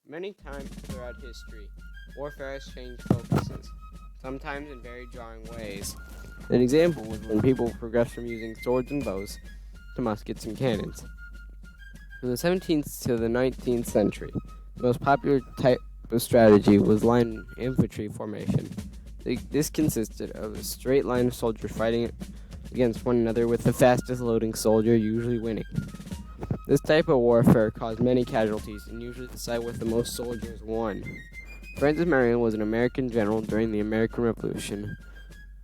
Many times throughout history, warfare has changed focuses, sometimes in very jarring ways. An example was when people progressed from using swords and bows to muskets and cannons. From the 17th to the 19th century, the most popular type of strategy was line infantry formation. This consisted of a straight line of soldiers fighting against one another, with the fastest loading soldier usually winning. This type of warfare caused many casualties and usually decided with the most soldiers won. Francis Marion was an American general during the American Revolution,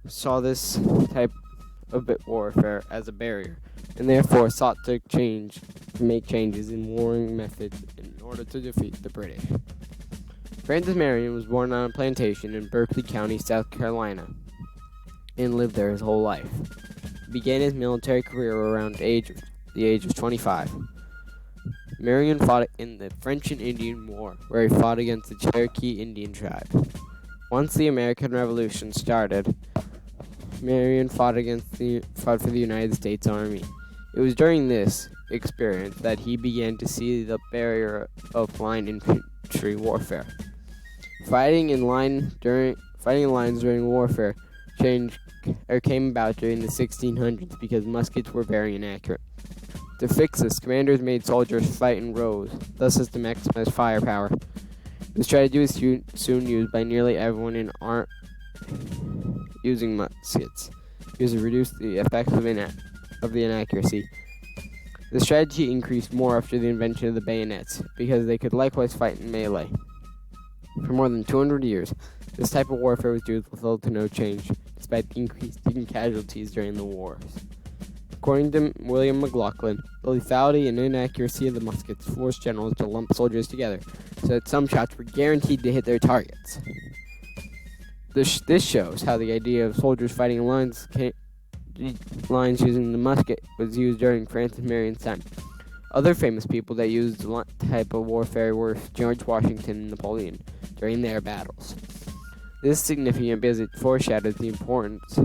who saw this type of warfare as a barrier, and therefore sought to make changes in warring methods in order to defeat the British. Francis Marion was born on a plantation in Berkeley County, South Carolina, and lived there his whole life. He began his military career around the age of 25. Marion fought in the French and Indian War, where he fought against the Cherokee Indian tribe. Once the American Revolution started, Marion fought for the United States Army. It was during this experience that he began to see the barrier of line infantry warfare. Fighting in lines during warfare came about during the 1600s because muskets were very inaccurate. To fix this, commanders made soldiers fight in rows, thus as to maximize firepower. The strategy was soon used by nearly everyone in using muskets, because it reduced the effects of the inaccuracy. The strategy increased more after the invention of the bayonets, because they could likewise fight in melee. For more than 200 years, this type of warfare was used with little to no change, despite the increase in casualties during the wars. According to William McLaughlin, the lethality and inaccuracy of the muskets forced generals to lump soldiers together, so that some shots were guaranteed to hit their targets. This shows how the idea of soldiers fighting in lines using the musket was used during Francis Marion's time. Other famous people that used the type of warfare were George Washington and Napoleon during their battles. This is significant because it foreshadows the importance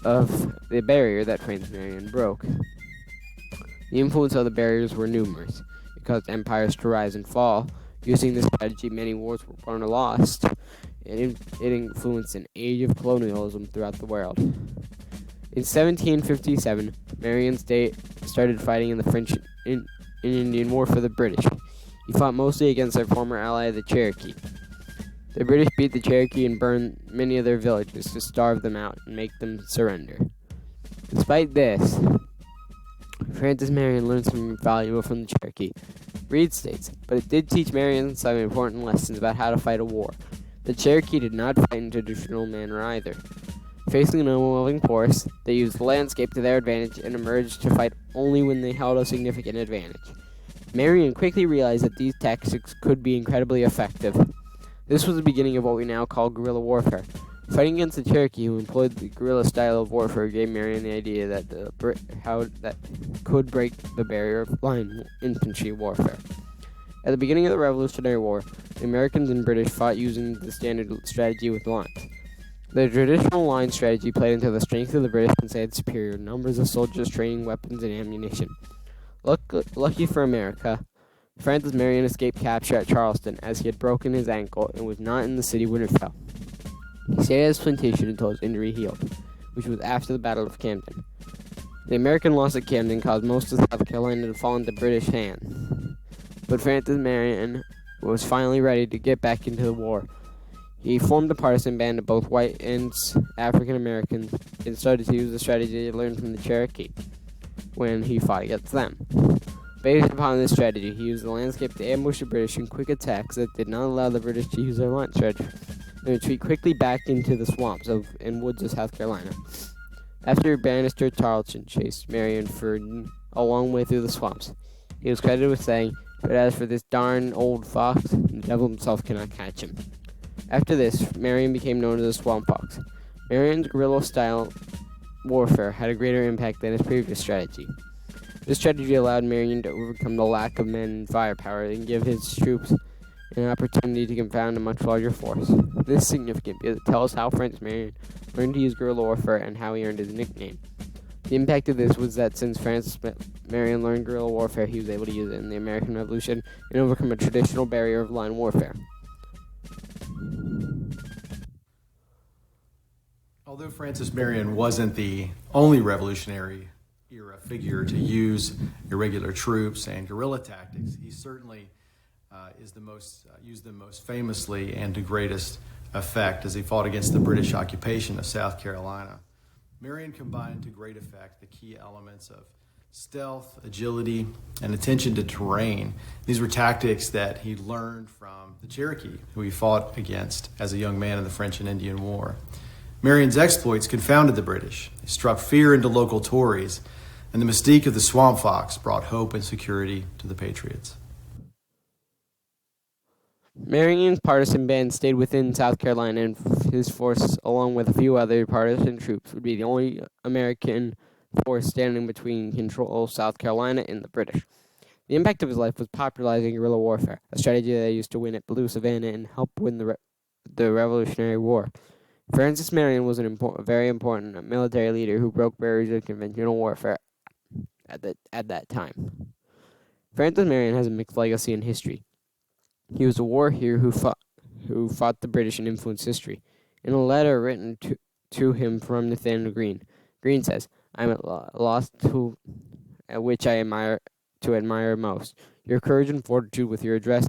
of the barrier that Francis Marion broke. The influence of the barriers were numerous. It caused empires to rise and fall. Using this strategy, many wars were won or lost. It influenced an age of colonialism throughout the world. In 1757, Marion started fighting in the French and Indian War for the British. He fought mostly against their former ally, the Cherokee. The British beat the Cherokee and burned many of their villages to starve them out and make them surrender. Despite this, Francis Marion learned something valuable from the Cherokee. Reed states, but it did teach Marion some important lessons about how to fight a war. The Cherokee did not fight in traditional manner either. Facing an overwhelming force, they used the landscape to their advantage and emerged to fight only when they held a significant advantage. Marion quickly realized that these tactics could be incredibly effective. This was the beginning of what we now call guerrilla warfare. Fighting against the Cherokee, who employed the guerrilla style of warfare, gave Marion the idea that that could break the barrier of line infantry warfare. At the beginning of the Revolutionary War, the Americans and British fought using the standard strategy with lines. The traditional line strategy played into the strength of the British since they had superior numbers of soldiers, training, weapons, and ammunition. Lucky for America, Francis Marion escaped capture at Charleston as he had broken his ankle and was not in the city when it fell. He stayed at his plantation until his injury healed, which was after the Battle of Camden. The American loss at Camden caused most of South Carolina to fall into British hands, but Francis Marion was finally ready to get back into the war. He formed a partisan band of both white and African Americans and started to use the strategy he learned from the Cherokee when he fought against them. Based upon this strategy, he used the landscape to ambush the British in quick attacks that did not allow the British to use their line strategy, and retreat quickly back into the swamps and woods of South Carolina. After Bannister Tarleton chased Marion for a long way through the swamps, he was credited with saying, "But as for this darn old fox, the devil himself cannot catch him." After this, Marion became known as the Swamp Fox. Marion's guerrilla-style warfare had a greater impact than his previous strategy. This strategy allowed Marion to overcome the lack of men and firepower and give his troops an opportunity to confound a much larger force. This is significant because it tells how Francis Marion learned to use guerrilla warfare and how he earned his nickname. The impact of this was that since Francis Marion learned guerrilla warfare, he was able to use it in the American Revolution and overcome a traditional barrier of line warfare. Although Francis Marion wasn't the only Revolutionary era figure to use irregular troops and guerrilla tactics, he certainly used them most famously and to greatest effect as he fought against the British occupation of South Carolina. Marion combined to great effect the key elements of stealth, agility, and attention to terrain. These were tactics that he learned from the Cherokee, who he fought against as a young man in the French and Indian War. Marion's exploits confounded the British. They struck fear into local Tories, and the mystique of the swamp fox brought hope and security to the Patriots. Marion's partisan band stayed within South Carolina, and his force, along with a few other partisan troops, would be the only American force standing between control of South Carolina and the British. The impact of his life was popularizing guerrilla warfare, a strategy that he used to win at Blue Savannah and help win the Revolutionary War. Francis Marion was a very important military leader who broke barriers of conventional warfare at that time. Francis Marion has a mixed legacy in history. He was a war hero who fought the British and influenced history. In a letter written to him from Nathanael Greene, Greene says, "I am at loss to which I admire most your courage and fortitude with your address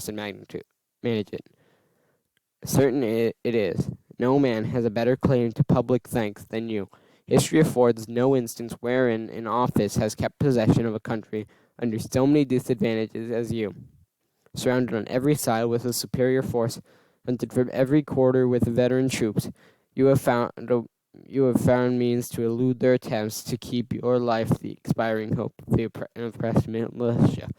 and magnitude. Manage it. Certain it is. No man has a better claim to public thanks than you. History affords no instance wherein an office has kept possession of a country under so many disadvantages as you. Surrounded on every side with a superior force, hunted from every quarter with veteran troops, you have found means to elude their attempts to keep your life the expiring hope of the oppressed militia."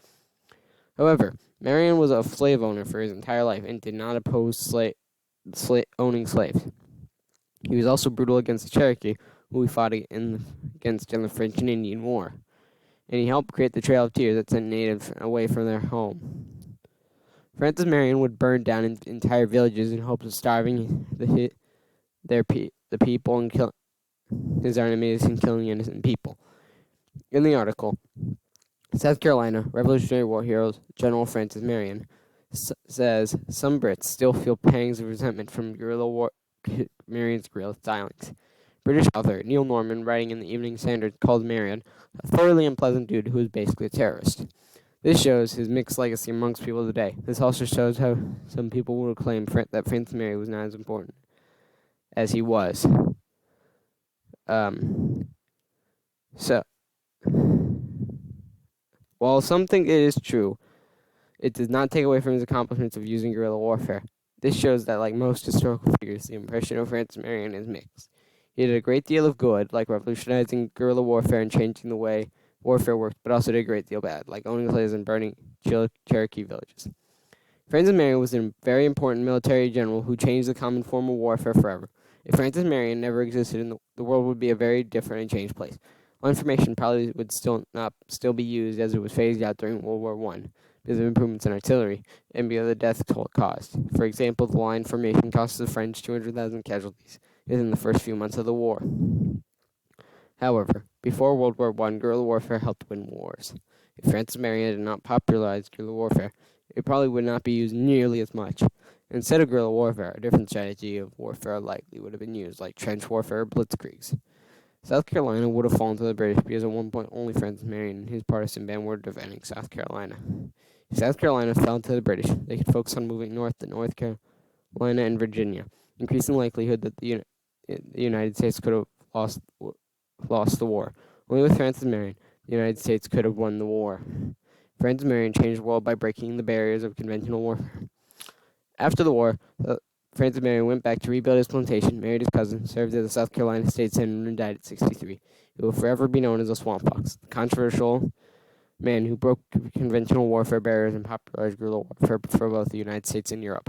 However, Marion was a slave owner for his entire life and did not oppose owning slaves. He was also brutal against the Cherokee, who he fought against in the French and Indian War, and he helped create the Trail of Tears that sent natives away from their home. Francis Marion would burn down entire villages in hopes of starving the people and kill his enemies and killing innocent people. In the article, South Carolina Revolutionary War Heroes General Francis Marion says some Brits still feel pangs of resentment from Marion's guerrilla stylings. British author Neil Norman, writing in the Evening Standard, called Marion a thoroughly unpleasant dude who was basically a terrorist. This shows his mixed legacy amongst people today. This also shows how some people will claim that Francis Marion was not as important as he was. While some think it is true, it does not take away from his accomplishments of using guerrilla warfare. This shows that, like most historical figures, the impression of Francis Marion is mixed. He did a great deal of good, like revolutionizing guerrilla warfare and changing the way warfare worked, but also did a great deal bad, like owning slaves and burning Cherokee villages. Francis Marion was a very important military general who changed the common form of warfare forever. If Francis Marion never existed, the world would be a very different and changed place. All information probably would still be used, as it was phased out during World War I because of improvements in artillery and because of the death toll it caused. For example, the line formation cost the French 200,000 casualties within the first few months of the war. However, before World War I, guerrilla warfare helped win wars. If Francis Marion had not popularized guerrilla warfare, it probably would not be used nearly as much. Instead of guerrilla warfare, a different strategy of warfare likely would have been used, like trench warfare or blitzkriegs. South Carolina would have fallen to the British because at one point only Francis Marion and his partisan band were defending South Carolina. If South Carolina fell to the British, they could focus on moving north to North Carolina and Virginia, increasing the likelihood that the United States could have lost the war. Only with Francis Marion, the United States could have won the war. Francis Marion changed the world by breaking the barriers of conventional warfare. After the war, Francis Marion went back to rebuild his plantation, married his cousin, served as a South Carolina state senator, and died at 63. He will forever be known as a swamp fox, the controversial man who broke conventional warfare barriers and popularized guerrilla warfare for both the United States and Europe.